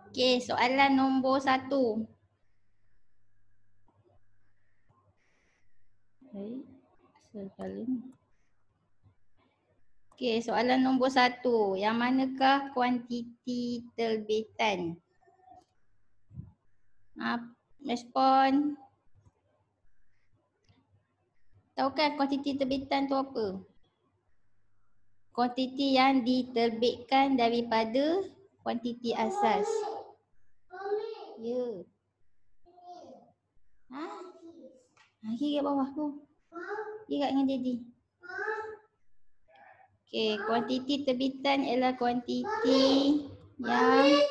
Okey, soalan nombor 1. Sekali ni. Okey, soalan nombor 1. Yang manakah kuantiti terbitan? Respon. Tahu kan kuantiti terbitan tu apa? Kuantiti yang diterbitkan daripada kuantiti asas. Ya. Ha? Kiri kat bawah tu. Kiri kat dengan Daddy. Okey, kuantiti terbitan ialah kuantiti yang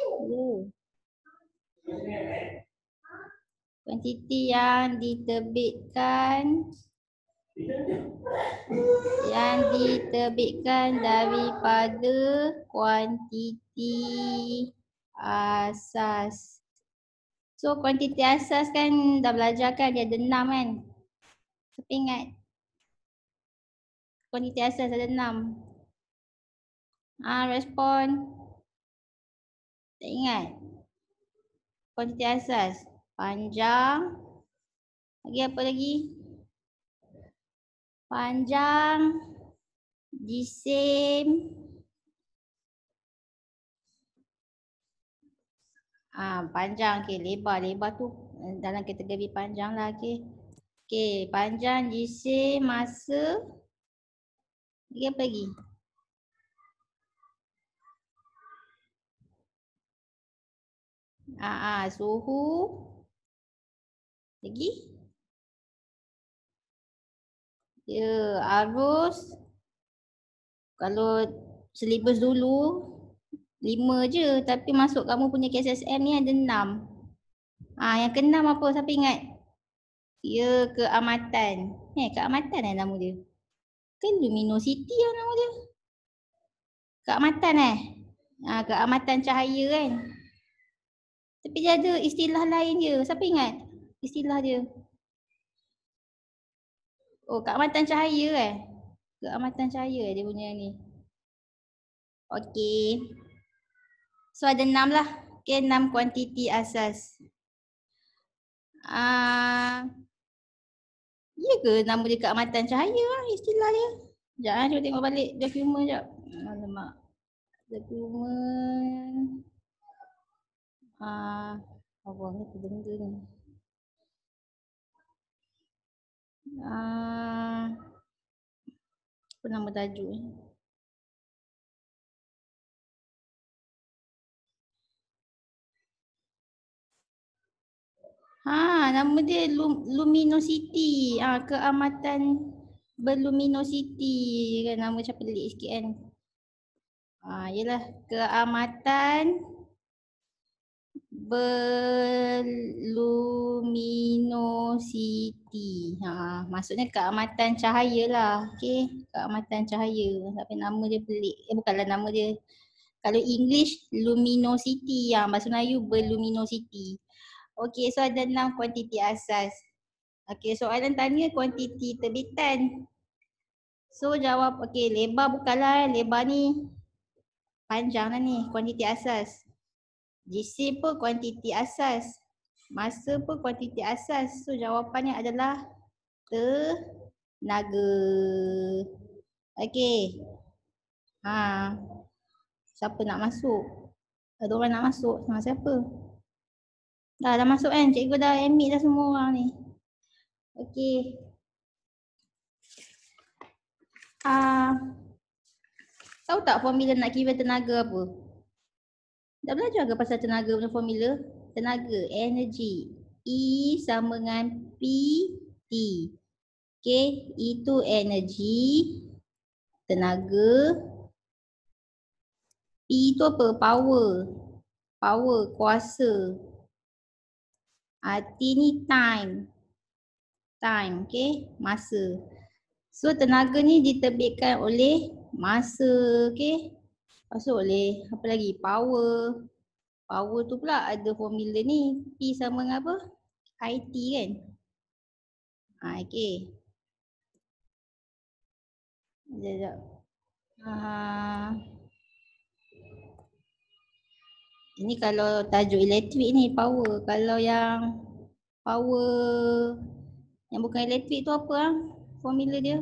kuantiti yang diterbitkan daripada kuantiti asas. So kuantiti asas kan dah belajar kan, dia ada 6 kan. Siapa ingat? Kuantiti asas ada 6. Respon. Tak ingat? Kuantiti asas. Panjang. Lagi apa lagi? Panjang. Jisim. Panjang. Okay, lebar. Lebar tu dalam kategori panjang lah. Okay. Okay, panjang, jisim, masa. Lagi apa lagi? Suhu. Lagi? Ya, arus. Kalau silibus dulu 5 je, tapi masuk kamu punya KSSM ni ada 6. Yang ke-6 apa? Siapa ingat? Ya, keamatan. Keamatan nama dia. Kan luminosity lah nama dia. Keamatan keamatan cahaya kan. Tapi dia ada istilah lain je. Siapa ingat istilah dia? Keamatan cahaya Keamatan cahaya dia punya ni. Okey. So ada 6 lah. Okay, 6 kuantiti asas. Ya ke nama dia keamatan cahaya lah istilah dia? Sekejap cuba tengok balik dokumen sekejap. Alamak. Dokumen. Apa ni benda ni? Apa nama tajuk ni? Nama dia luminosity. Keamatan berluminosity kan, nama macam pelik sikit kan. Yelah keamatan berluminosity. Maksudnya keamatan cahaya lah. Okay, keamatan cahaya. Tapi nama dia pelik. Bukanlah nama dia. Kalau English luminosity, bahasa Melayu berluminosity. Okay, so ada 6 kuantiti asas. Okay, soalan tanya kuantiti terbitan. So jawab, okay, lebar bukanlah, lebar ni panjang lah ni, kuantiti asas. Jisim pun kuantiti asas. Masa pun kuantiti asas. So jawapannya adalah tenaga. Okay. Siapa nak masuk? Ada orang nak masuk. Siapa? Dah masuk kan? Cikgu dah admit dah semua orang ni. Okay. Tahu tak formula nak kira tenaga apa? Dah belajar ke pasal tenaga punya formula? Tenaga, energy. E sama dengan PT. Okay, itu energy. Tenaga. P itu apa? Power. Power, kuasa. T ni time. Time, okay? Masa. So tenaga ni diterbitkan oleh masa, okay? Masuk oleh apa lagi? Power. Power tu pula ada formula ni. P sama dengan apa? IT kan? Okay. Sekejap. Ini kalau tajuk elektrik ni power. Kalau yang power yang bukan elektrik tu apa ah? Formula dia?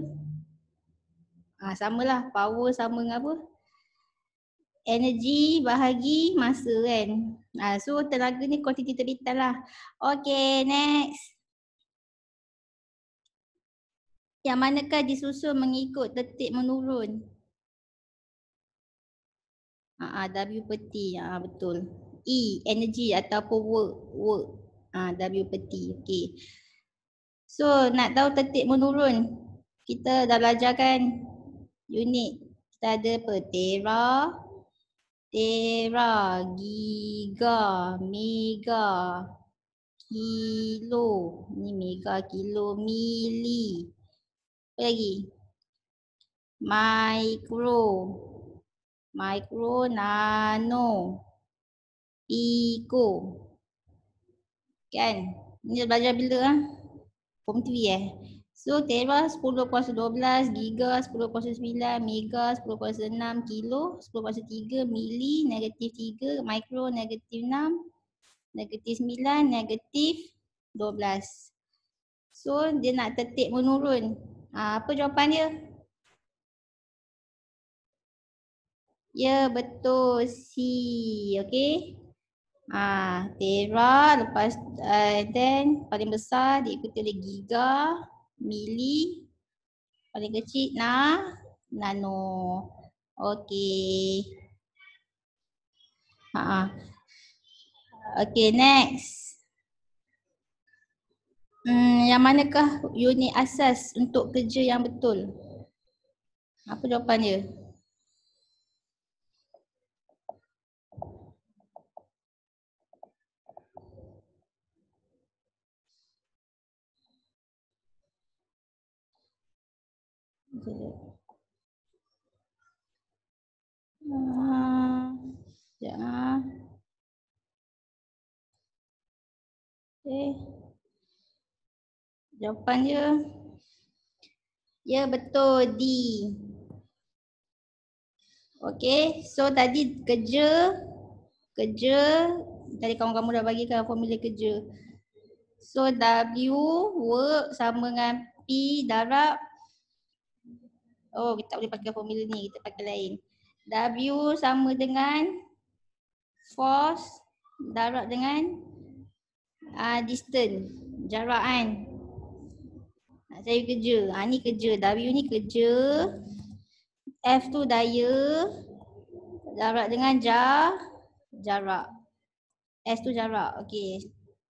Samalah, power sama dengan apa? Energi bahagi masa kan. So tenaga ni kuantiti terbitan lah. Okay, next. Yang manakah disusun mengikut tertib menurun? W per T, betul. E, energy ataupun work. W per T, okay. So nak tahu tertib menurun, kita dah belajar kan unit. Kita ada apa? Tera, giga, mega, kilo. Ni mega, kilo, mili. Apa lagi? Micro, nano, pico. Kan? Ni dah belajar bila ah? Form 3 So tera 10^12, giga 10^9, mega 10^6, kilo 10^3, mili -3, micro -6, -9, -12. So dia nak tertib menurun. Apa jawapan dia? Ya, betul, C. Okay. Tera, lepas then paling besar diikuti oleh giga, mili, paling kecil nano. Okay. Okay, next. Yang manakah unit asas untuk kerja yang betul? Apa jawapan dia? Jawapan dia, ya betul, D. Okay, so tadi kerja, tadi kamu dah bagikan formula kerja. So W, work sama dengan P, darab. Kita tak boleh pakai formula ni, kita pakai lain. W sama dengan force, darab dengan distance, jarak kan. Nak cari kerja, ni kerja, W ni kerja, F tu daya, darab dengan jarak, S tu jarak, okay,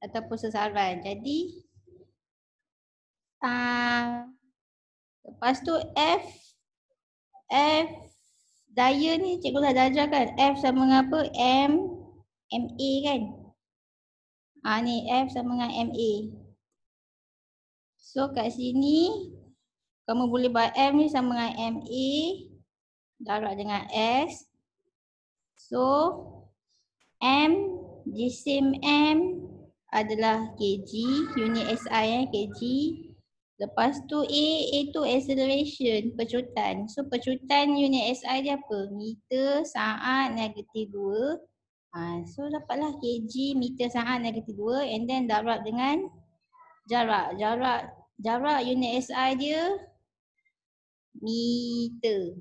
ataupun sasaran. Jadi lepas tu F daya ni cikgu dah ajarkan. F sama dengan apa? MA kan? Ni F sama dengan MA. So kat sini kamu boleh buat M ni sama dengan MA darab dengan S. So M, jisim M adalah kg, unit SI kg. Lepas tu A tu acceleration, pecutan. So pecutan unit SI dia apa? Meter saat -2. So dapatlah kg meter saat -2 and then darab dengan jarak. Jarak unit SI dia meter.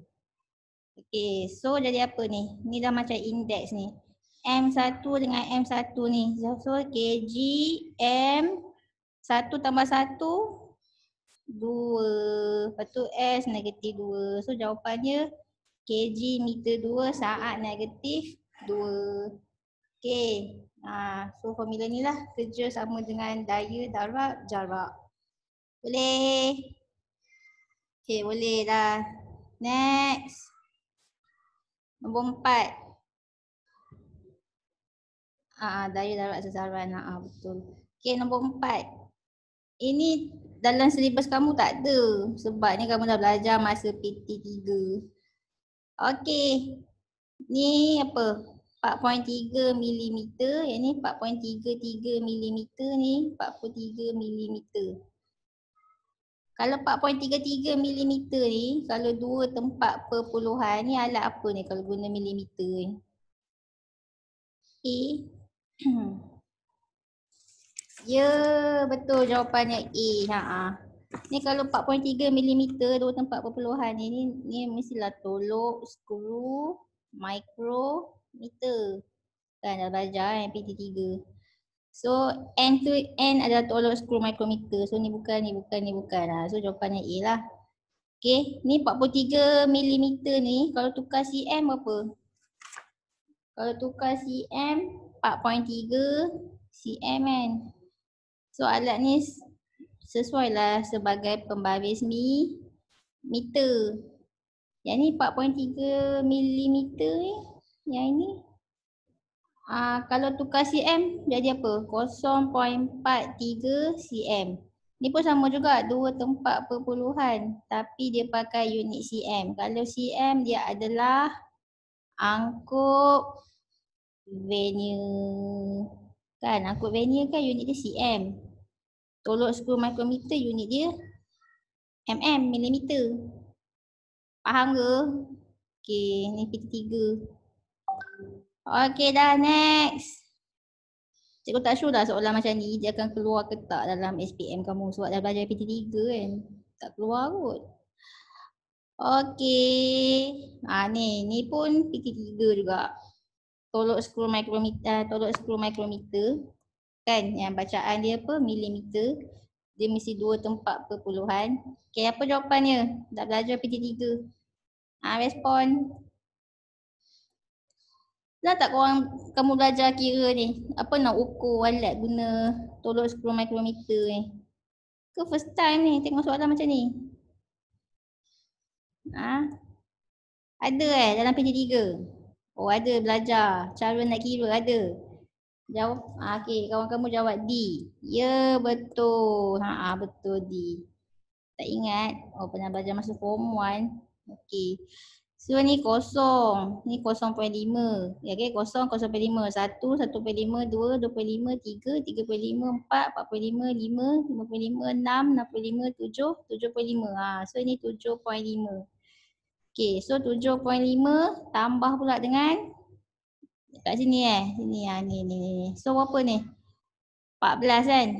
Okay, so jadi apa ni? Ni dah macam indeks ni. M1 dengan M1 ni. So kg M1 tambah 1 2. Lepas tu S -2. So jawapannya kg meter 2 saat -2. Okay. So formula ni lah, kerja sama dengan daya darab jarak. Boleh? Okay, boleh dah. Next. Nombor 4. Daya darab sasaran. Betul. Okay, nombor 4. Ini dalam silibus kamu tak ada. Sebabnya kamu dah belajar masa PT3. Okay. Ni apa? 4.3 mm. Yang ni 4.33 mm ni 43 mm. Kalau 4.33 mm ni, kalau 2 tempat perpuluhan ni alat apa ni kalau guna milimeter ni? A. Ya, betul jawapannya A. Ni kalau 4.3 mm 2/4 perpuluhan ni mestilah tolok, skru, mikrometer. Kan dah belajar kan PT3. So N tu N adalah tolok, skru, mikrometer. So ni bukan. So jawapannya A lah. Okay, ni 43 mm ni kalau tukar cm berapa? Kalau tukar cm 4.3 cm kan. So alat ni sesuai lah sebagai pembaris meter. Yang ni 4.3 mm ni, yang ini kalau tukar cm jadi apa? 0.43 cm. Ni pun sama juga 2/4 perpuluhan tapi dia pakai unit cm. Kalau cm dia adalah angkut vernier. Kan angkut vernier kan unit dia cm. Tolok, skru, mikrometer unit dia millimeter. Faham ke? Okay, ni PT3. Okay dah, next. Cikgu tak sure dah soalan macam ni dia akan keluar ke tak dalam SPM kamu sebab dah belajar PT3 kan. Tak keluar kot. Okay. Ni pun PT3 juga. Tolok, skru, mikrometer. Kan yang bacaan dia apa? Milimeter. Dia mesti 2/4 perpuluhan. Okay, apa jawapannya? Dah belajar PT3. Respon. Dah tak kamu belajar kira ni? Apa nak ukur alat guna tolok, skru, mikrometer ni? Ke first time ni tengok soalan macam ni? Ada dalam PT3? Oh ada belajar. Cara nak kira ada. Jawab. Okay, kawan kamu jawab D. Ya betul. Betul D. Tak ingat? Oh pernah belajar masa form 1. Okay. So ni kosong. Ni 0.5. Okay, 0, 0.5. 1, 1.5, 2, 2.5, 3, 3.5, 4, 4.5, 5, 5.5, 6, 6.5, 7, 7.5. So ini 7.5. Okay, so 7.5 tambah pula dengan kat sini Sini ni. So berapa ni? 14 kan?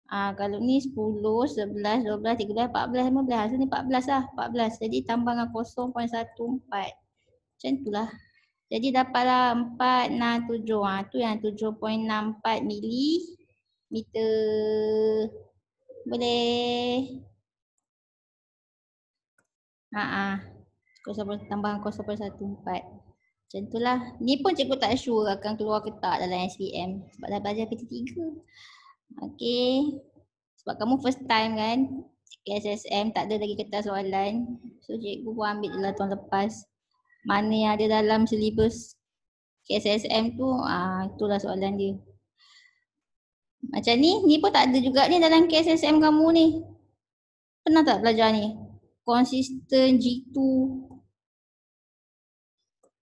Kalau ni 10, 11, 12, 13, 14, 15. So ni 14 lah. 14. Jadi tambah dengan 0.14. Macam tu lah. Jadi dapatlah 4, 6, 7. Tu yang 7.64 millimeter. Boleh. Tambah 0.14. Macam tu lah. Ni pun cikgu tak sure akan keluar ke tak dalam SPM. Sebab dah belajar PT3. Okay. Sebab kamu first time kan. KSSM tak ada lagi kertas soalan. So cikgu pun ambil je lah tahun lepas. Mana yang ada dalam syllabus KSSM tu, itulah soalan dia. Macam ni pun tak ada juga ni dalam KSSM kamu ni. Pernah tak belajar ni? Konsisten G2.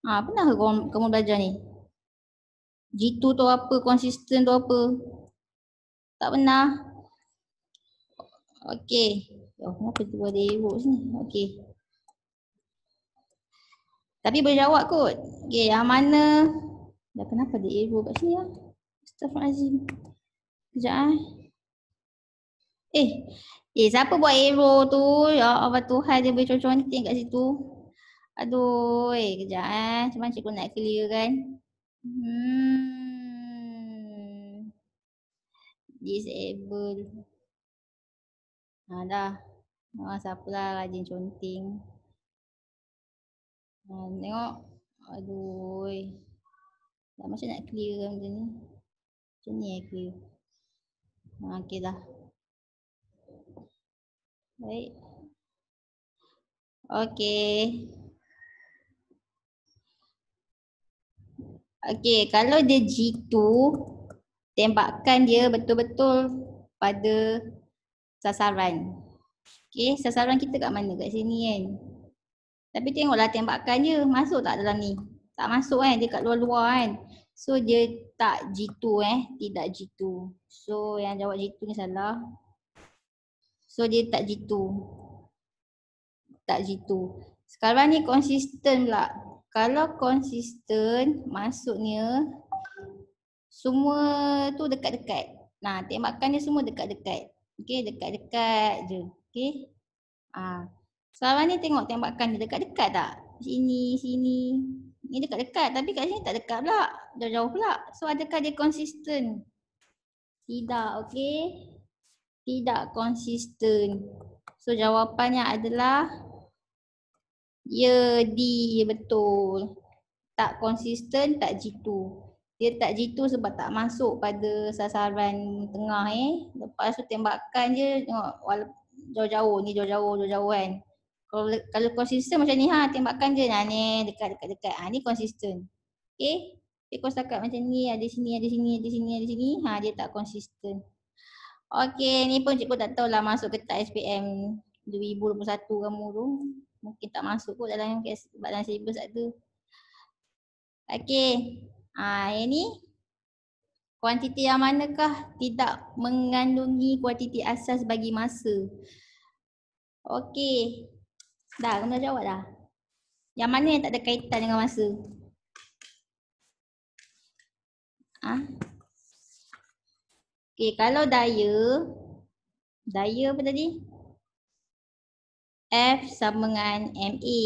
Pernah ke kamu belajar ni? G2 tu apa? Konsisten tu apa? Tak pernah? Okey. Kenapa tu ada error sini? Okey. Tapi boleh jawab kot. Okey, yang mana? Kenapa ada error kat sini lah? Astaghfirullahaladzim. Sekejap siapa buat error tu? Ya Allah Tuhan, dia boleh contoh-contoh kat situ. Aduh, kejap Macam mana cikgu nak clear kan? Disable. Dah. Siapalah rajin conteng. Tengok. Aduh. Macam nak clear kan macam ni? Macam ni clear. Okey dah. Baik. Okey. Okey, kalau dia G2, tembakkan dia betul-betul pada sasaran. Okey, sasaran kita kat mana? Kat sini kan. Tapi tengoklah tembakan dia masuk tak dalam ni? Tak masuk kan, dia kat luar-luar kan. So dia tak G2 tidak G2. So yang jawab G2 ni salah. So dia tak G2. Tak G2. Sekarang ni konsisten pula. Kalau konsisten maksudnya Semua tu dekat-dekat. Nah, tembakan dia semua dekat-dekat. Okey, dekat-dekat je. Okey. Sekarang ni tengok tembakan dia dekat-dekat tak? Sini, sini. Ni dekat-dekat tapi kat sini tak dekat pula. Jauh-jauh pula. So adakah dia konsisten? Tidak, okey. Tidak konsisten. So jawapannya adalah ya, D, betul. Tak konsisten, tak jitu. Dia tak jitu sebab tak masuk pada sasaran tengah Lepas tu tembakan je tengok jauh-jauh ni, jauh-jauh kan. Kalau konsisten macam ni tembakan je ni dekat-dekat. Ni konsisten. Okay. Tapi kalau setakat macam ni ada sini, ada sini, ada sini, ada sini, dia tak konsisten. Okay, ni pun cikgu tak tahulah masuk ke tak SPM 2021 kamu tu. Mungkin tak masuk kot dalam syllabus ada. Okay. Yang ni kuantiti yang manakah tidak mengandungi kuantiti asas bagi masa? Okey. Dah, kamu dah jawab dah. Yang mana yang tak ada kaitan dengan masa? Okey, kalau daya apa tadi? F sama dengan MA.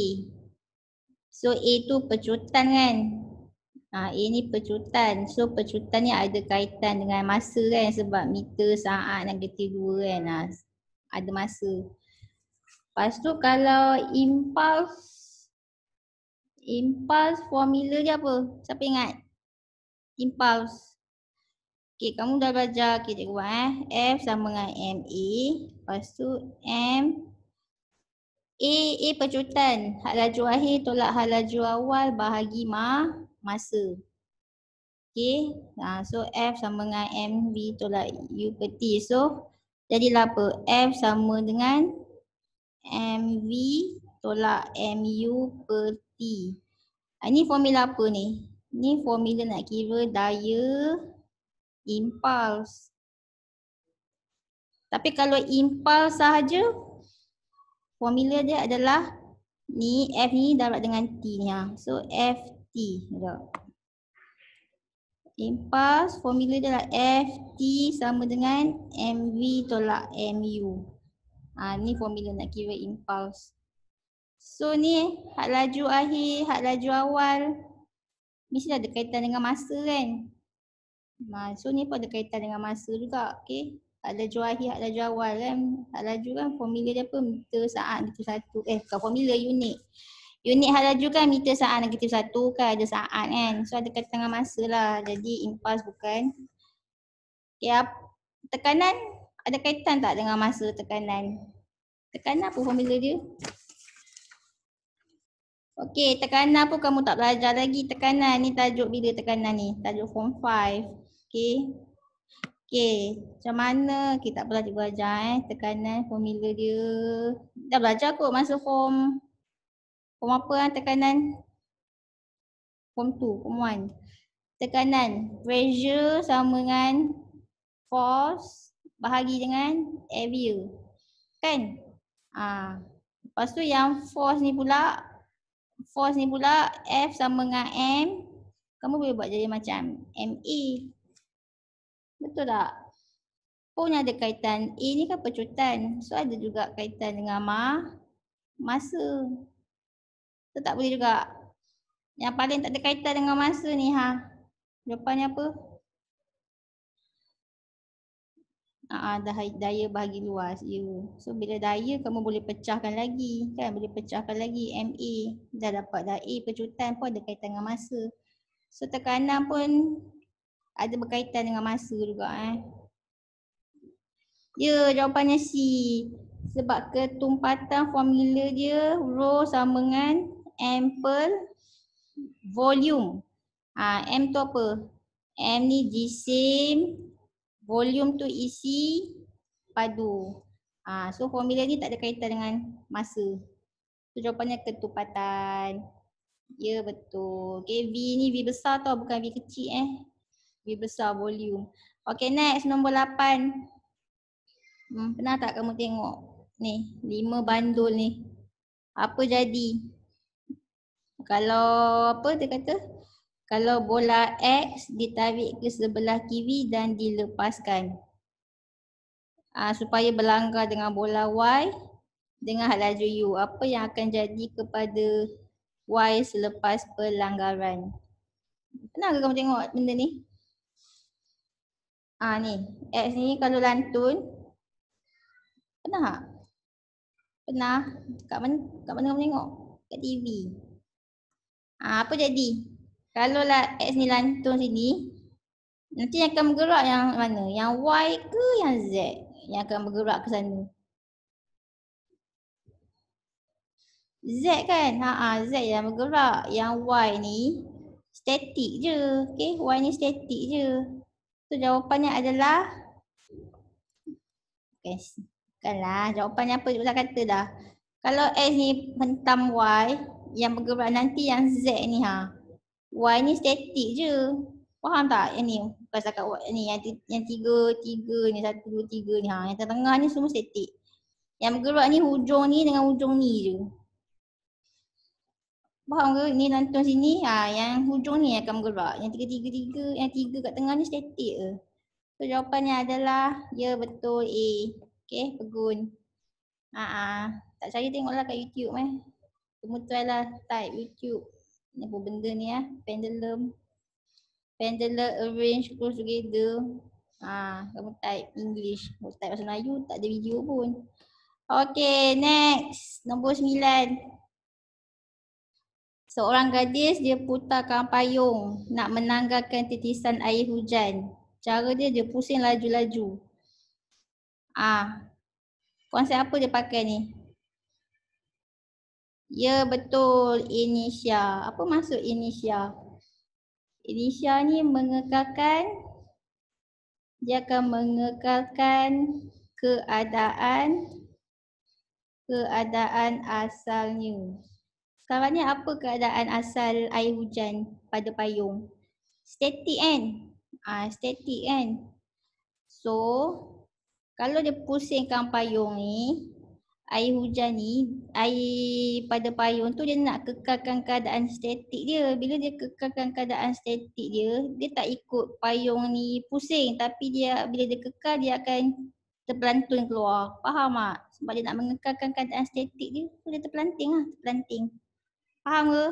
So A tu pecutan kan? A ni pecutan. So pecutan ni ada kaitan dengan masa kan sebab meter saat negatif 2 kan. Ada masa. Lepas tu kalau impulse formula dia apa? Siapa ingat? Impulse. Okay, kamu dah belajar kita buat F sama dengan MA. Lepas tu A pecutan. Hak laju akhir tolak hak laju awal bahagi masa. Okay, so F sama dengan MV tolak U per T. So jadilah apa? F sama dengan MV tolak MU per T. Ini formula apa ni? Ni formula nak kira daya impuls. Tapi kalau impuls sahaja, formula dia adalah ni F ni dapat dengan T ni. So FT. Impuls formula dia adalah FT sama dengan MV tolak MU. Ni formula nak kira impuls. So ni hak laju akhir, hak laju awal mesti ada kaitan dengan masa kan. So ni pun ada kaitan dengan masa juga. Okay. Hak laju akhir, hak laju awal kan. Hak laju kan formula dia apa? Meter saat negatif 1. Bukan formula, unit. Unit hak laju kan meter saat negatif 1 kan ada saat kan. So ada kaitan dengan masa lah. Jadi impuls bukan. Okay, tekanan ada kaitan tak dengan masa tekanan? Tekanan apa formula dia? Okey, tekanan pun kamu tak belajar lagi tekanan. Ni tajuk bila tekanan ni? Tajuk form 5. Okey. Okey, macam mana kita tak belajar tekanan formula dia. Dah belajar kot masa form apa tekanan? Form 2, form 1. Tekanan, pressure sama dengan force bahagi dengan area. Kan? Lepas tu yang force ni pula F sama dengan M. Kamu boleh buat jadi macam MA. Betul tak? Pun ada kaitan. A ni kan pecutan. So ada juga kaitan dengan masa. So tak boleh juga. Yang paling tak ada kaitan dengan masa ni jawapannya apa? Daya bahagi luas. Ya. So bila daya kamu boleh pecahkan lagi. Kan boleh pecahkan lagi MA. Dah dapat dah A pecutan pun ada kaitan dengan masa. So tekanan pun ada berkaitan dengan masa juga Ya, jawapannya C. Sebab ketumpatan formula dia rho sama dengan M per volume. M tu apa? M ni jisim, volume tu isi padu. So formula ni tak ada kaitan dengan masa. So jawapannya ketumpatan. Ya, betul. Okay, V ni V besar tau, bukan V kecil V besar volume. Okay, next nombor 8. Pernah tak kamu tengok ni 5 bandul ni? Apa jadi? Kalau apa dia kata? Kalau bola X ditarik ke sebelah kiri dan dilepaskan. Supaya berlanggar dengan bola Y dengan had laju U. Apa yang akan jadi kepada Y selepas pelanggaran? Pernah ke kamu tengok benda ni? Ni. X ni kalau lantun. Pernah tak? Pernah. Kat mana kamu tengok? Kat TV. Apa jadi? Kalau lah X ni lantun sini, nanti yang akan bergerak yang mana? Yang Y ke yang Z? Yang akan bergerak ke sana? Z kan? Z yang bergerak. Yang Y ni statik je. Okay, Y ni statik je. So jawapannya adalah bukanlah. Jawapannya apa je kata dah. Kalau X ni hentam Y, yang bergerak nanti yang Z ni Y ni statik je. Faham tak? Yang ni bukan setakat ni yang tiga ni, 1, 2, 3 ni. Yang tengah ni semua statik. Yang bergerak ni hujung ni dengan hujung ni je. Faham ke? Ni lantun sini, yang hujung ni akan bergerak. Yang yang tiga kat tengah ni statik je. So jawapannya adalah ya betul A. Okay, Pegun. Tak percaya tengoklah kat YouTube Kamu try lah type YouTube. Ni apa benda ni pendulum. Pendulum arrange close together. Kamu type English. Kamu type bahasa Melayu tak ada video pun. Okay, next. Nombor 9. Seorang gadis dia putarkan payung nak menanggalkan titisan air hujan. Cara dia pusing laju-laju. Konsep apa dia pakai ni? Ya betul, inertia. Apa maksud inertia? Inertia ni mengekalkan, dia akan mengekalkan keadaan asalnya. Sekarang ni apa keadaan asal air hujan pada payung? Statik kan? Statik kan? So, kalau dia pusingkan payung ni, air hujan ni, air pada payung tu dia nak kekalkan keadaan statik dia. Bila dia kekalkan keadaan statik dia, dia tak ikut payung ni pusing. Tapi dia bila dia kekal, dia akan terpelantun keluar. Faham tak? Sebab dia nak mengekalkan keadaan statik dia, dia terpelanting. Faham ke?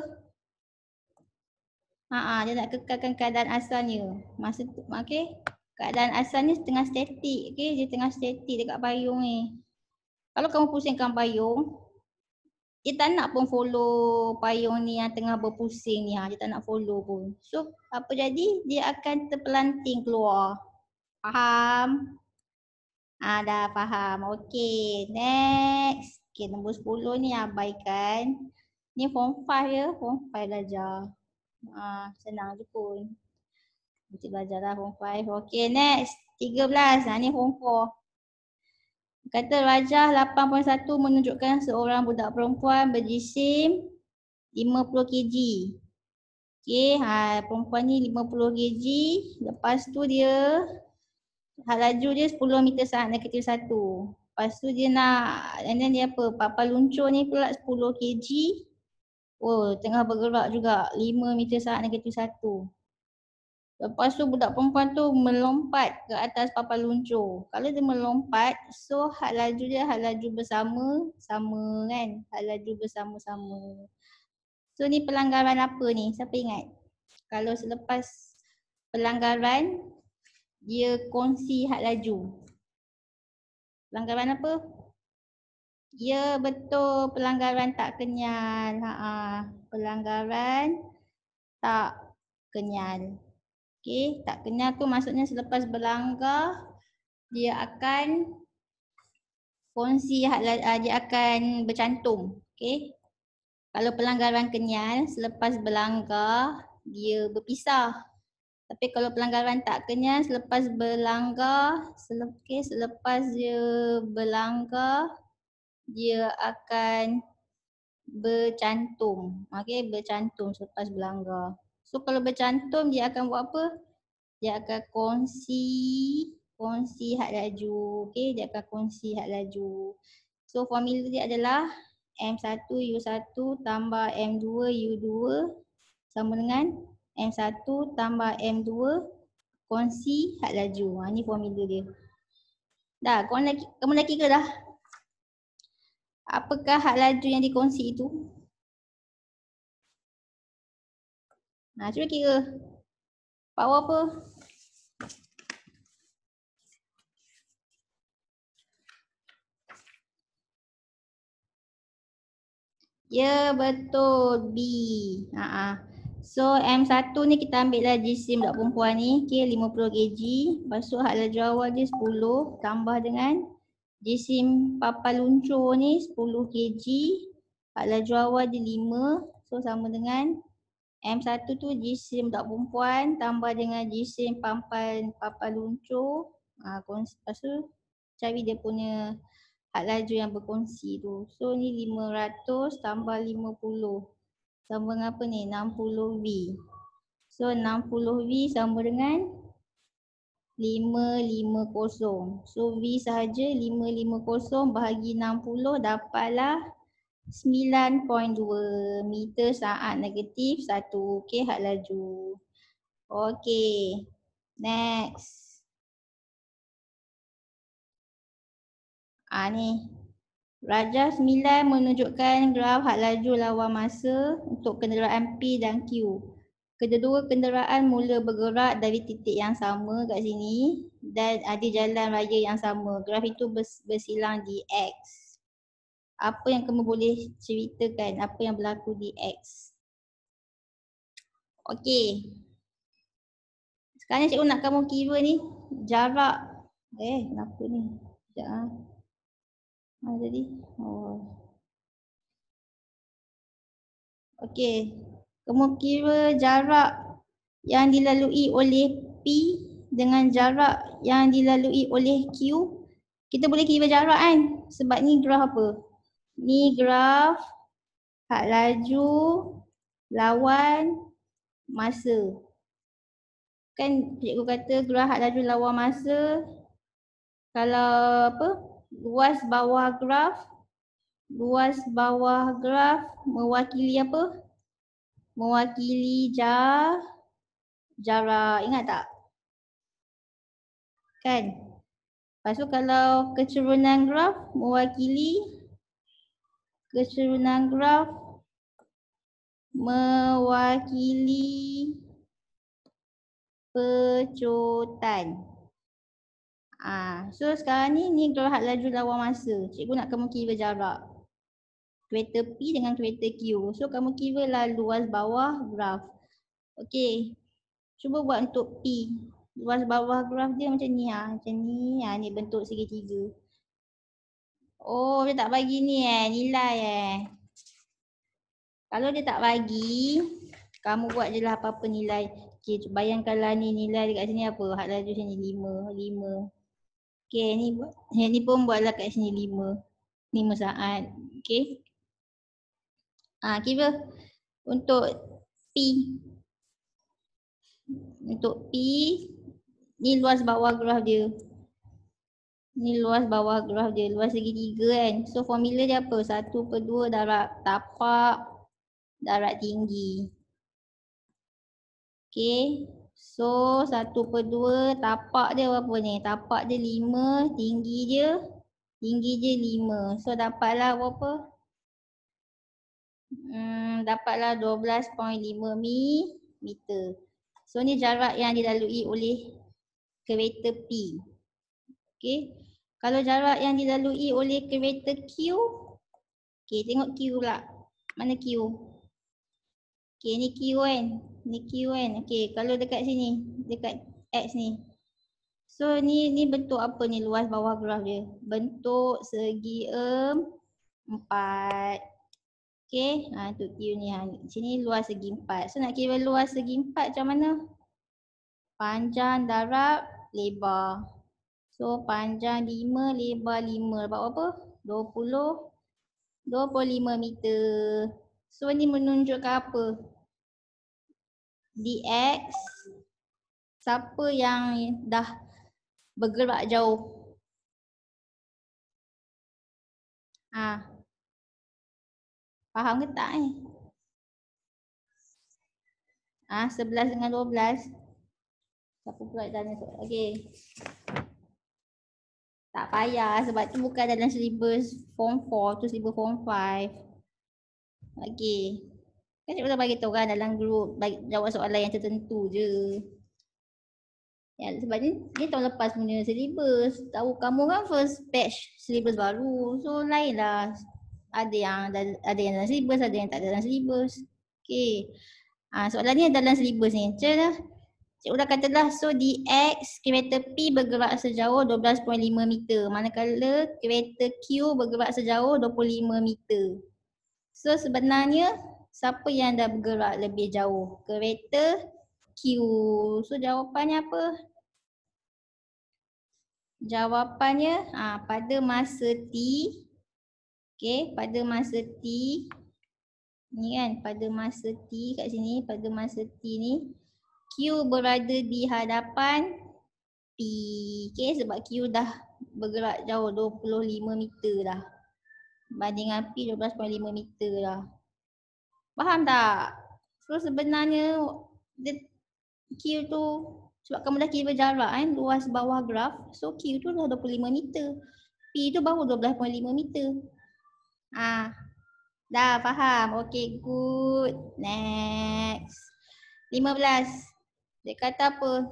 Dia nak kekalkan keadaan asalnya. Keadaan asalnya setengah statik. Dia tengah statik dekat payung ni. Kalau kamu pusingkan payung, dia tak nak pun follow payung ni yang tengah berpusing ni. Dia tak nak follow pun. So, apa jadi? Dia akan terpelanting keluar. Faham? Dah faham. Okay, next. Okay, nombor 10 ni abaikan. Ni form 5 ya. Form 5 belajar. Senang je pun. Nanti belajar lah form 5. Okay, next. 13. Ni form 4. Kata Rajah 8.1 menunjukkan seorang budak perempuan berjisim 50 kg. Okay, perempuan ni 50 kg. Lepas tu dia, laju dia 10 meter saat negatif 1. Lepas tu dia nak, and then dia apa, papan luncur ni pula 10 kg. Tengah bergerak juga 5 meter saat negatif 1. Lepas tu budak perempuan tu melompat ke atas papan luncur. Kalau dia melompat, so had laju dia had laju bersama-sama kan. Had laju bersama-sama. So ni pelanggaran apa ni? Siapa ingat? Kalau selepas pelanggaran, dia kongsi had laju. Pelanggaran apa? Ya betul, pelanggaran tak kenyal. Pelanggaran tak kenyal. Okay, tak kenyal tu maksudnya selepas berlanggar, dia akan kongsi, dia akan bercantum. Okay. Kalau pelanggaran kenyal, selepas berlanggar, dia berpisah. Tapi kalau pelanggaran tak kenyal, selepas berlanggar, selepas dia berlanggar, dia akan bercantum. Okay, bercantum selepas berlanggar. So kalau bercantum, dia akan buat apa? Dia akan kongsi had laju. Okay, dia akan kongsi had laju. So formula dia adalah M1 U1 tambah M2 U2 sama dengan M1 tambah M2 kongsi had laju. Ni formula dia. Dah, kamu dah kira dah? Apakah had laju yang dikongsi itu? Cuba kira. Power apa? Ya, betul. B. So, M1 ni kita ambil lah jisim budak perempuan ni. Okay, 50 kg. Lepas tu had laju awal dia 10 tambah dengan jisim papa luncur ni 10 kg. Had laju awal dia 5. So, sama dengan M1 tu jisim budak perempuan tambah dengan jisim papa luncur. Lepas tu cari dia punya had laju yang berkongsi tu. So ni 500 tambah 50. Sama dengan apa ni? 60V. So 60V sama dengan 550. So V sahaja 550 bahagi 60 dapatlah 9.2 meter saat negatif 1. Okey, had laju. Okey. Next. Ni. Rajah 9 menunjukkan graf had laju lawan masa untuk kenderaan P dan Q. Kedua kenderaan mula bergerak dari titik yang sama kat sini dan ada jalan raya yang sama. Graf itu bersilang di X. Apa yang kamu boleh ceritakan? Apa yang berlaku di X? Okey. Sekarang cikgu nak kamu kira ni jarak. Kenapa ni? Sekejap jadi. Okey. Kamu kira jarak yang dilalui oleh P dengan jarak yang dilalui oleh Q. Kita boleh kira jarak kan? Sebab ni graf apa? Ni graf had laju lawan masa. Kan cikgu kata graf had laju lawan masa. Kalau apa? Luas bawah graf mewakili apa? Mewakili jarak. Ingat tak? Kan? Lepas tu kalau kecerunan graf mewakili pecotan. So sekarang ni graf had laju lawan masa. Cikgu nak kamu kira jarak kereta P dengan kereta Q. So kamu kira lah luas bawah graf. Okey. Cuba buat untuk P. Luas bawah graf dia macam ni. Macam ni. Ni bentuk segitiga. Oh, dia tak bagi ni nilai Kalau dia tak bagi, kamu buat je lah apa-apa nilai. Okey, bayangkanlah ni nilai dekat sini apa? Had laju sini 5. Okey, ni pun buatlah kat sini 5 saat. Okey. Kira untuk P. Untuk P, ni luas bawah graf dia. Luas segitiga kan. So formula dia apa? 1/2 darab tapak darat tinggi. Okay. So 1/2 tapak dia berapa ni? Tapak dia 5, tinggi dia 5. So dapatlah berapa? Dapatlah 12.5 meter. So ni jarak yang dilalui oleh kereta P. Okay. Kalau jarak yang dilalui oleh kereta Q. Okay, tengok Q pula. Mana Q? Okay, ni Q kan. Okay, kalau dekat sini, dekat X ni. So ni bentuk apa ni luas bawah graf dia? Bentuk segi 4. Okay, untuk Q ni. Sini luas segi 4. So nak kira luas segi 4 macam mana? Panjang darab lebar. So panjang 5, lebar 5. Dapat berapa? 25 meter. So ni menunjukkan apa? Di X, siapa yang dah bergerak jauh? Faham ke tak ni? 11 dengan 12. Siapa pula tanya soalan? Okey. Tak payah sebab tu bukan dalam syllabus form 4, tu syllabus form 5. Okey. Kan cikgu dah bagi tahu kan dalam grup jawab soalan yang tertentu je. Ya, sebab ni tahun lepas punya syllabus. Tahu kamu kan first batch syllabus baru. So lain lah. Ada yang dalam syllabus, ada yang tak dalam syllabus. Okey. Soalan ni dalam syllabus ni. Cikgu dah kata dah, so di X kereta P bergerak sejauh 12.5 meter. Manakala kereta Q bergerak sejauh 25 meter. So sebenarnya siapa yang dah bergerak lebih jauh? Kereta Q. So jawapannya apa? Jawapannya pada masa T. Okay, pada masa T. Ni kan, pada masa T kat sini, pada masa T ni. Q berada di hadapan P. Okay, sebab Q dah bergerak jauh 25 meter dah. Bandingan P 12.5 meter dah. Faham tak? So sebenarnya Q tu, sebab kamu dah kira jarak kan, luas bawah graf. So Q tu dah 25 meter. P tu baru 12.5 meter. Dah faham? Okay, good. Next. 15. Dia kata apa?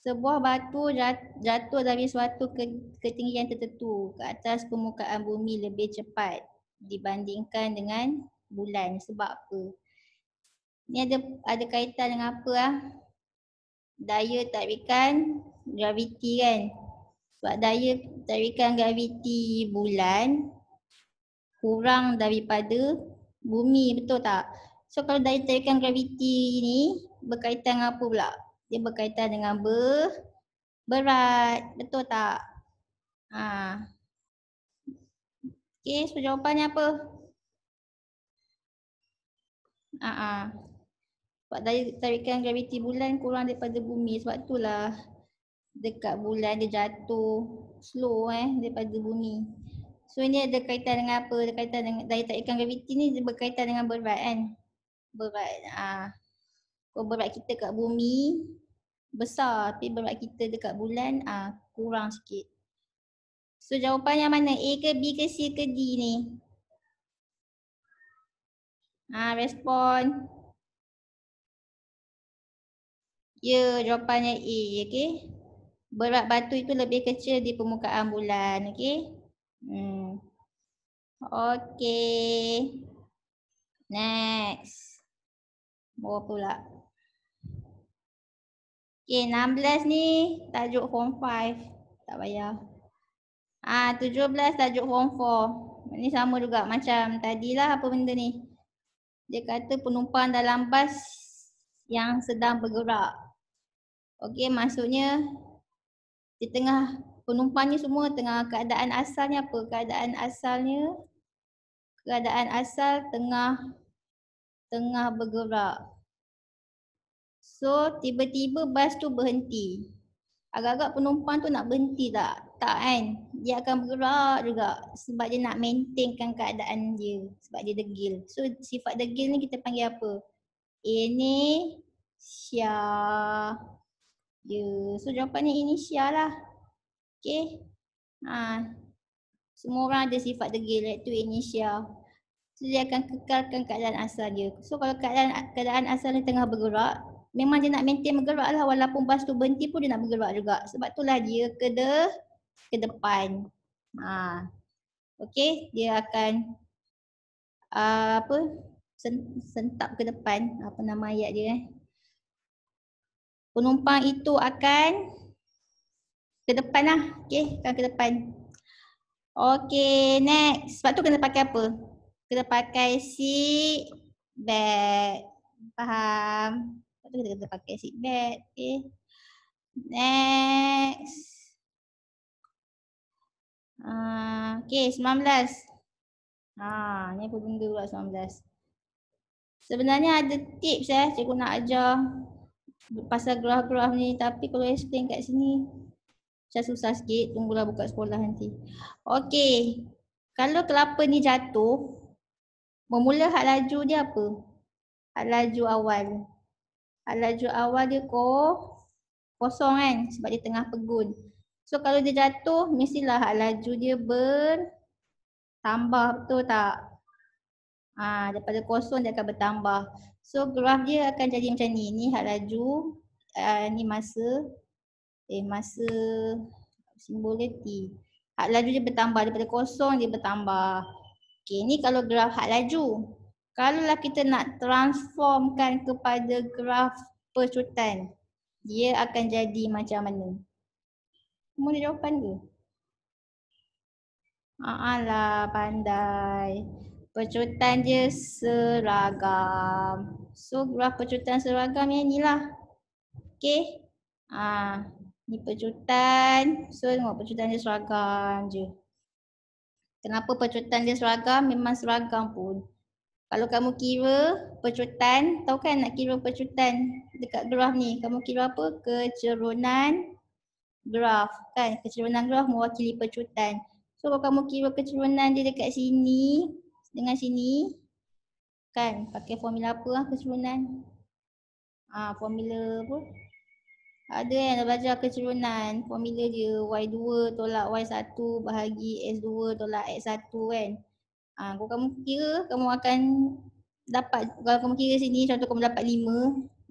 Sebuah batu jatuh dari suatu ketinggian tertentu ke atas permukaan bumi lebih cepat dibandingkan dengan bulan. Sebab apa? Ni ada kaitan dengan apa Daya tarikan graviti kan? Sebab daya tarikan graviti bulan kurang daripada bumi, betul tak? So kalau daya tarikan graviti ni berkaitan dengan apa pula? Dia berkaitan dengan berat, betul tak? Okay, so jawapannya apa? Sebab daya tarikan graviti bulan kurang daripada bumi, sebab itulah dekat bulan dia jatuh slow daripada bumi. So ini ada kaitan dengan apa? Ada kaitan dengan daya tarikan graviti ni dia berkaitan dengan berat kan? Berat. Kalau berat kita kat bumi besar, tapi berat kita dekat bulan kurang sikit. So jawapannya mana? A ke B ke C ke D ni? Respon. Ya, jawapannya A, okey. Berat batu itu lebih kecil di permukaan bulan, okey. Okey. Next. Bawa pula. Okey, 16 ni tajuk form 5. Tak payah. 17 tajuk form 4. Ni sama juga macam tadilah apa benda ni. Dia kata penumpang dalam bas yang sedang bergerak. Okey, maksudnya di tengah penumpang ni semua tengah keadaan asalnya apa? Keadaan asal tengah bergerak. So tiba-tiba bas tu berhenti. Agak-agak penumpang tu nak berhenti tak? Tak kan? Dia akan bergerak juga sebab dia nak maintainkan keadaan dia. Sebab dia degil. So sifat degil ni kita panggil apa? Inertia. So jawapannya inertia lah. Okay. Semua orang ada sifat degil iaitu inertia. So dia akan kekalkan keadaan asal dia. So kalau keadaan asal dia tengah bergerak, memang dia nak maintain bergerak lah walaupun bas tu berhenti pun dia nak bergerak juga. Sebab itulah dia ke depan. Okay, dia akan sentap ke depan. Apa nama ayat dia Penumpang itu akan ke depan lah. Okay, akan ke depan. Okay, next. Sebab tu kena pakai apa? Kena pakai seat belt. Faham? Sebab tu kita kena pakai seat belt. Okay. Next. Okay, 19. Ni apa benda pula 19. Sebenarnya ada tips cikgu nak ajar pasal graf-graf ni, tapi kalau explain kat sini macam susah sikit, tunggulah buka sekolah nanti. Okey, kalau kelapa ni jatuh, bermula had laju dia apa? Had laju awal. hak laju awal dia kosong kan sebab dia tengah pegun. So kalau dia jatuh mestilah hak laju dia bertambah, betul tak? Daripada kosong dia akan bertambah. So graf dia akan jadi macam ni. Ni hak laju, ni masa simbol dia T. Hak laju dia bertambah, daripada kosong dia bertambah. Okey, ni kalau graf hak laju. Kalaulah kita nak transformkan kepada graf pecutan, dia akan jadi macam mana? Semua ada jawapan ke? Lah, pandai. Pecutan dia seragam. So graf pecutan seragam yang ni lah. Okey. Ni pecutan. So tengok pecutan dia seragam je. Kenapa pecutan dia seragam? Memang seragam pun. Kalau kamu kira pecutan, tahu kan nak kira pecutan dekat graf ni. Kamu kira apa? Kecerunan graf kan. Kecerunan graf mewakili pecutan. So kalau kamu kira kecerunan dia dekat sini dengan sini kan, pakai formula apa lah kecerunan? Formula apa? Ada yang dah belajar kecerunan. Formula dia Y2 tolak Y1 bahagi S2 tolak X1 kan. Kalau kamu kira, kamu akan dapat, kalau kamu kira sini contoh kamu dapat 5.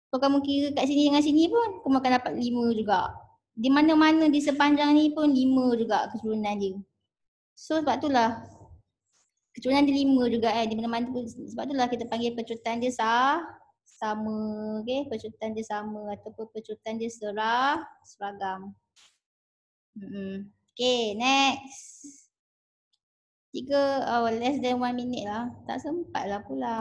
Kalau kamu kira kat sini dengan sini pun, kamu akan dapat 5 juga. Di mana-mana di sepanjang ni pun 5 juga kecerunan dia. So sebab itulah kecerunan dia 5 juga kan. Di mana-mana pun, sebab itulah kita panggil pecutan dia sama, okay? Pecutan dia sama ataupun pecutan dia seragam. Okay, next. 3, less than 1 minute lah. Tak sempat lah pula.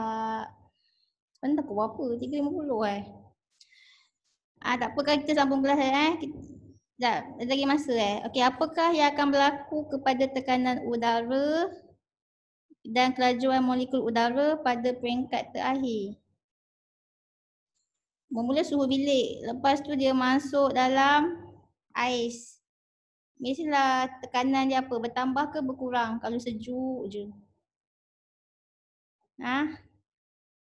Sebentar pukul berapa? 3.50 tak apa kan, kita sambung kelas Sekejap, ada lagi masa Okey, apakah yang akan berlaku kepada tekanan udara dan kelajuan molekul udara pada peringkat terakhir? Bermula suhu bilik, lepas tu dia masuk dalam ais. Mestilah tekanan dia apa? Bertambah ke berkurang kalau sejuk je?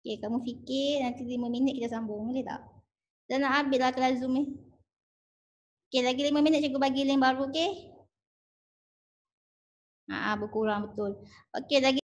Okey, kamu fikir, nanti 5 minit kita sambung, boleh tak? Dah nak habis lah kelas Zoom ni. Okey, lagi 5 minit cikgu bagi link baru, okey? Berkurang betul. Okey, lagi